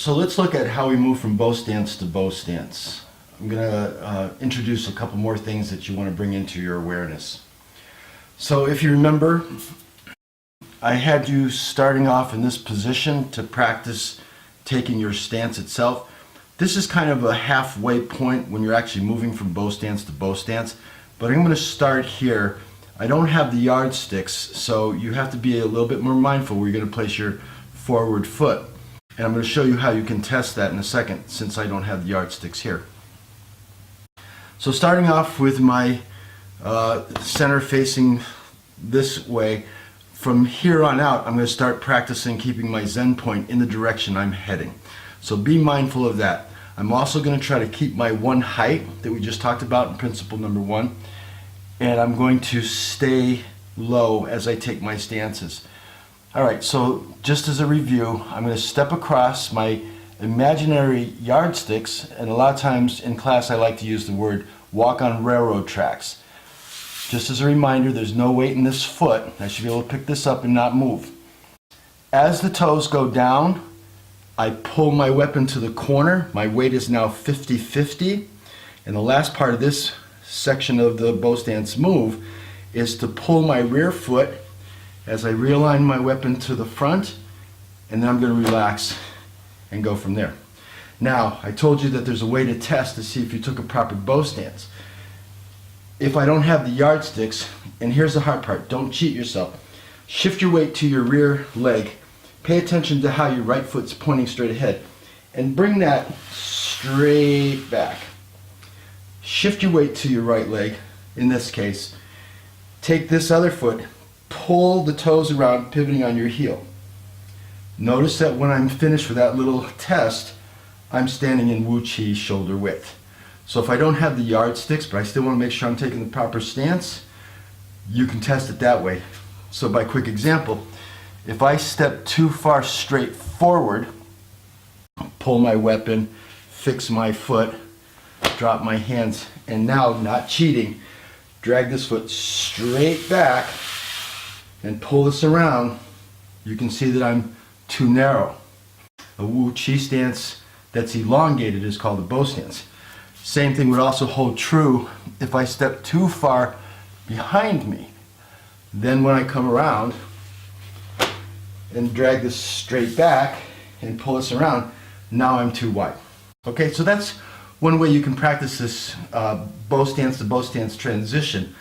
So let's look at how we move from bow stance to bow stance. I'm going to introduce a couple more things that you want to bring into your awareness. So if you remember, I had you starting off in this position to practice taking your stance itself. This is kind of a halfway point when you're actually moving from bow stance to bow stance, but I'm going to start here. I don't have the yardsticks, so you have to be a little bit more mindful where you're going to place your forward foot. And I'm going to show you how you can test that in a second, since I don't have the yardsticks here. So starting off with my center facing this way, from here on out I'm going to start practicing keeping my Zen point in the direction I'm heading. So be mindful of that. I'm also going to try to keep my one height that we just talked about in principle number 1, and I'm going to stay low as I take my stances. Alright, so just as a review, I'm going to step across my imaginary yardsticks, and a lot of times in class I like to use the word walk on railroad tracks. Just as a reminder, there's no weight in this foot. I should be able to pick this up and not move. As the toes go down, I pull my weapon to the corner. My weight is now 50-50, and the last part of this section of the bow stance move is to pull my rear foot as I realign my weapon to the front, and then I'm going to relax and go from there. Now, I told you that there's a way to test to see if you took a proper bow stance. If I don't have the yardsticks, and here's the hard part, don't cheat yourself. Shift your weight to your rear leg. Pay attention to how your right foot's pointing straight ahead, and bring that straight back. Shift your weight to your right leg, in this case. Take this other foot, pull the toes around, pivoting on your heel. Notice that when I'm finished with that little test, I'm standing in Wu Chi shoulder width. So if I don't have the yardsticks, but I still want to make sure I'm taking the proper stance, you can test it that way. So by quick example, if I step too far straight forward, pull my weapon, fix my foot, drop my hands, and now, not cheating, drag this foot straight back and pull this around, you can see that I'm too narrow. A Wu Chi stance that's elongated is called a bow stance. Same thing would also hold true if I step too far behind me. Then when I come around and drag this straight back and pull this around, now I'm too wide. Okay, so that's one way you can practice this bow stance to bow stance transition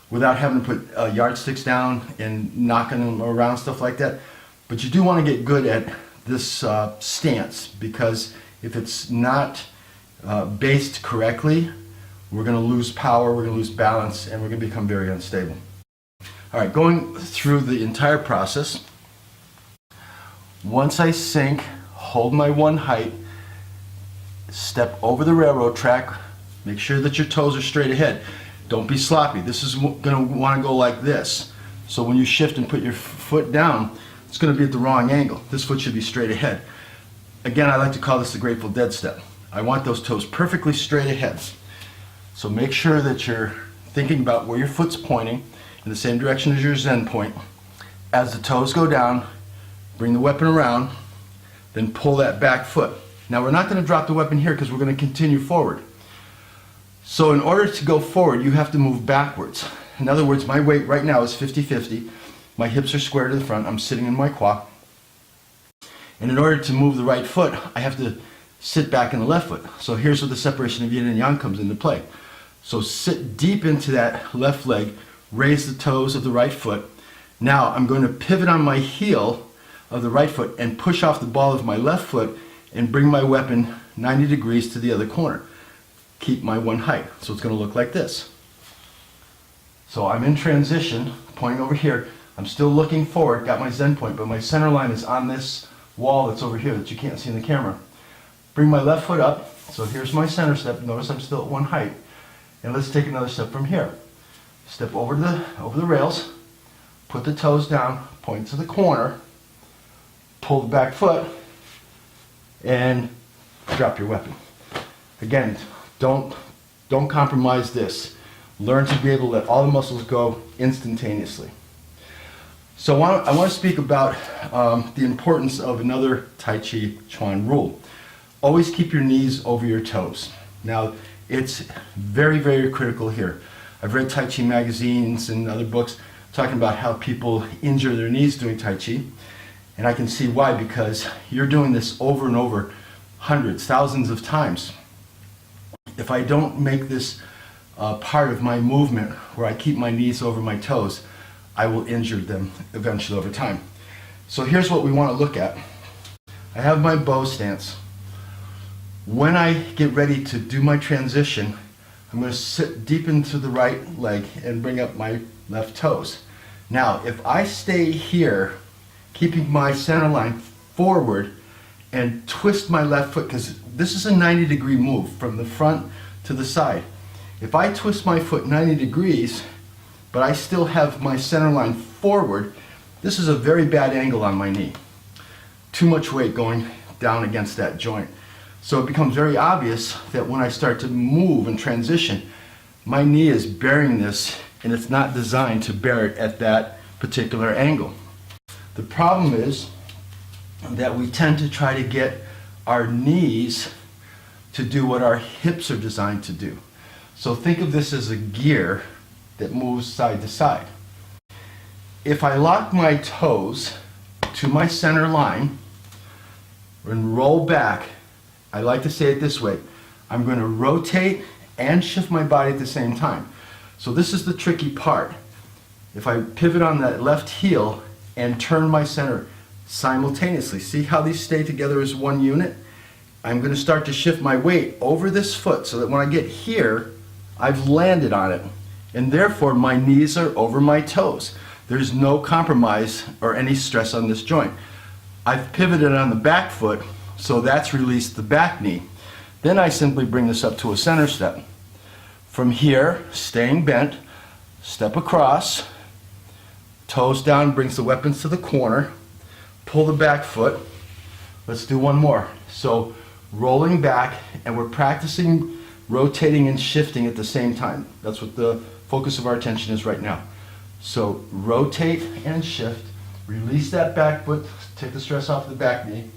without having to put yardsticks down and knocking them around, stuff like that. But you do want to get good at this stance, because if it's not based correctly, we're going to lose power, we're going to lose balance, and we're going to become very unstable. Alright, going through the entire process, once I sink, hold my one height, step over the railroad track, make sure that your toes are straight ahead. Don't be sloppy. This is going to want to go like this. So when you shift and put your foot down, it's going to be at the wrong angle. This foot should be straight ahead. Again, I like to call this the Grateful Dead step. I want those toes perfectly straight ahead. So make sure that you're thinking about where your foot's pointing in the same direction as your Zen point. As the toes go down, bring the weapon around, then pull that back foot. Now we're not going to drop the weapon here because we're going to continue forward. So in order to go forward, you have to move backwards. In other words, my weight right now is 50-50. My hips are square to the front. I'm sitting in my quad. And in order to move the right foot, I have to sit back in the left foot. So here's where the separation of yin and yang comes into play. So sit deep into that left leg, raise the toes of the right foot. Now I'm going to pivot on my heel of the right foot and push off the ball of my left foot and bring my weapon 90 degrees to the other corner. Keep my one height. So it's going to look like this. So I'm in transition, pointing over here. I'm still looking forward, got my Zen point, but my center line is on this wall that's over here that you can't see in the camera. Bring my left foot up. So here's my center step. Notice I'm still at one height. And let's take another step from here. Step over the rails, put the toes down, point to the corner, pull the back foot, and drop your weapon. Again, don't compromise this. Learn to be able to let all the muscles go instantaneously. So I want to speak about the importance of another Tai Chi Chuan rule. Always keep your knees over your toes. Now, it's very, very critical here. I've read Tai Chi magazines and other books talking about how people injure their knees doing Tai Chi. And I can see why, because you're doing this over and over, hundreds, thousands of times. If I don't make this part of my movement where I keep my knees over my toes, I will injure them eventually over time. So here's what we want to look at. I have my bow stance. When I get ready to do my transition, I'm going to sit deep into the right leg and bring up my left toes. Now, if I stay here, keeping my center line forward and twist my left foot, because this is a 90-degree move from the front to the side. If I twist my foot 90 degrees, but I still have my center line forward, this is a very bad angle on my knee. Too much weight going down against that joint. So it becomes very obvious that when I start to move and transition, my knee is bearing this, and it's not designed to bear it at that particular angle. The problem is that we tend to try to get our knees to do what our hips are designed to do. So think of this as a gear that moves side to side. If I lock my toes to my center line and roll back, I like to say it this way, I'm going to rotate and shift my body at the same time. So this is the tricky part. If I pivot on that left heel and turn my center simultaneously, see how these stay together as one unit? I'm going to start to shift my weight over this foot so that when I get here, I've landed on it. And therefore, my knees are over my toes. There's no compromise or any stress on this joint. I've pivoted on the back foot, so that's released the back knee. Then I simply bring this up to a center step. From here, staying bent, step across, toes down, brings the weapons to the corner, pull the back foot. Let's do one more. So rolling back, and we're practicing rotating and shifting at the same time. That's what the focus of our attention is right now. So rotate and shift, release that back foot, take the stress off the back knee.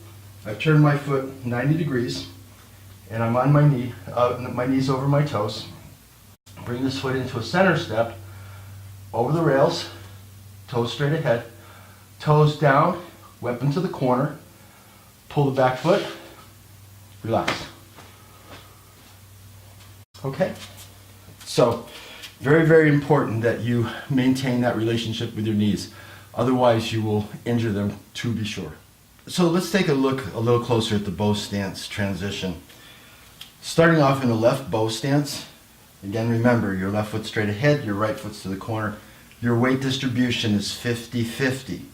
I've turned my foot 90 degrees, and I'm on my knee, my knees over my toes. Bring this foot into a center step, over the rails, toes straight ahead, toes down, weapon to the corner, pull the back foot, relax. Okay? So, very, very important that you maintain that relationship with your knees. Otherwise, you will injure them, to be sure. So let's take a look a little closer at the bow stance transition. Starting off in the left bow stance, again remember, your left foot straight ahead, your right foot's to the corner. Your weight distribution is 50-50.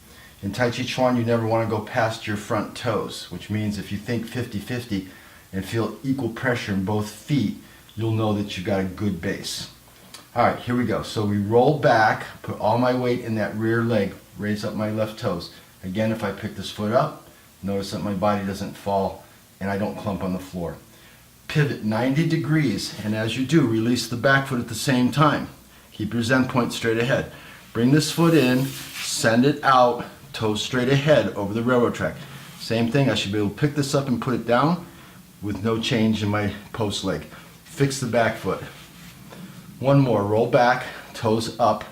In Tai Chi Chuan, you never want to go past your front toes, which means if you think 50-50 and feel equal pressure in both feet, you'll know that you got a good base. All right, here we go. So we roll back, put all my weight in that rear leg, raise up my left toes. Again, if I pick this foot up, notice that my body doesn't fall and I don't clump on the floor. Pivot 90 degrees, and as you do, release the back foot at the same time. Keep your Zen point straight ahead. Bring this foot in, send it out, toes straight ahead over the railroad track. Same thing, I should be able to pick this up and put it down with no change in my post leg. Fix the back foot. One more, roll back, toes up,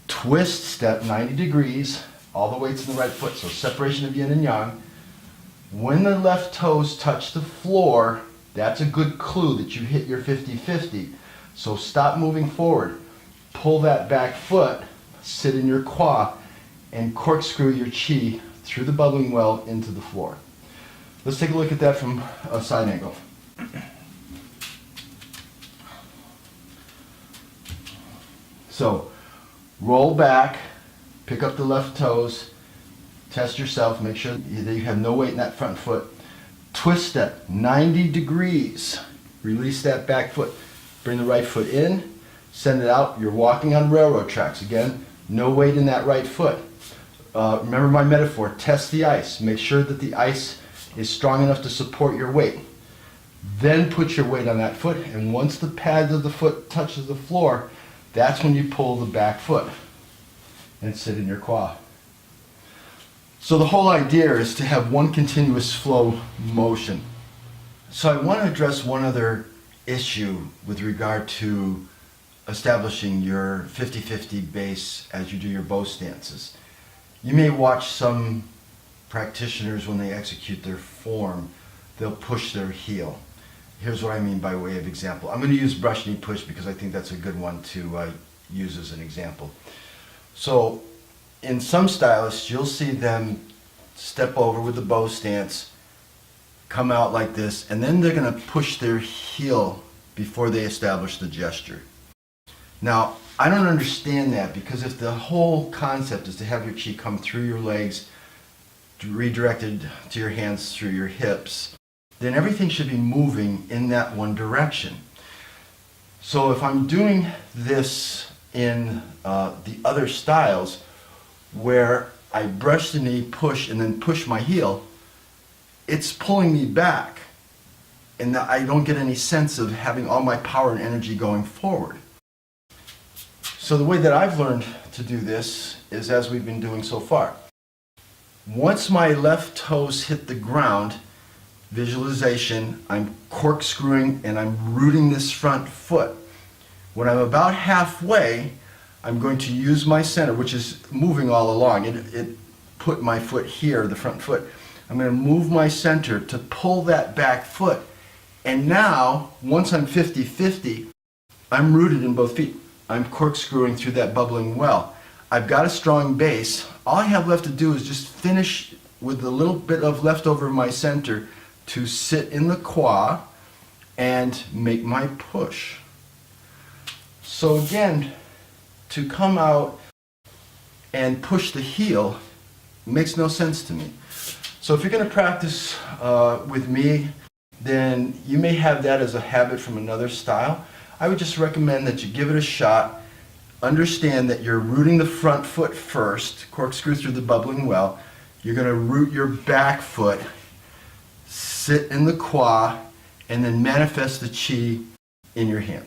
twist, step 90 degrees, all the weight's in the right foot, so separation of yin and yang. When the left toes touch the floor, that's a good clue that you hit your 50-50. So stop moving forward, pull that back foot, sit in your kwa, and corkscrew your chi through the bubbling well into the floor. Let's take a look at that from a side angle. So, roll back, pick up the left toes, test yourself, make sure that you have no weight in that front foot. Twist step, 90 degrees. Release that back foot. Bring the right foot in, send it out. You're walking on railroad tracks. Again, no weight in that right foot. Remember my metaphor, test the ice. Make sure that the ice is strong enough to support your weight. Then put your weight on that foot, and once the pad of the foot touches the floor, that's when you pull the back foot. and sit in your kwa. So the whole idea is to have one continuous flow motion. So I want to address one other issue with regard to establishing your 50-50 base as you do your bow stances. You may watch some practitioners when they execute their form, they'll push their heel. Here's what I mean by way of example. I'm going to use brush knee push because I think that's a good one to use as an example. So in some stylists, you'll see them step over with the bow stance, come out like this, and then they're going to push their heel before they establish the gesture. Now, I don't understand that, because if the whole concept is to have your chi come through your legs, redirected to your hands through your hips, then everything should be moving in that one direction. So if I'm doing this in the other styles, where I brush the knee, push, and then push my heel, it's pulling me back, and I don't get any sense of having all my power and energy going forward. So the way that I've learned to do this is as we've been doing so far. Once my left toes hit the ground, visualization, I'm corkscrewing and I'm rooting this front foot. When I'm about halfway, I'm going to use my center, which is moving all along. It put my foot here, the front foot. I'm going to move my center to pull that back foot. And now, once I'm 50-50, I'm rooted in both feet. I'm corkscrewing through that bubbling well. I've got a strong base. All I have left to do is just finish with a little bit of leftover of my center to sit in the kwa and make my push. So again, to come out and push the heel makes no sense to me. So if you're going to practice with me, then you may have that as a habit from another style. I would just recommend that you give it a shot. Understand that you're rooting the front foot first, corkscrew through the bubbling well. You're going to root your back foot, sit in the kwa, and then manifest the chi in your hand.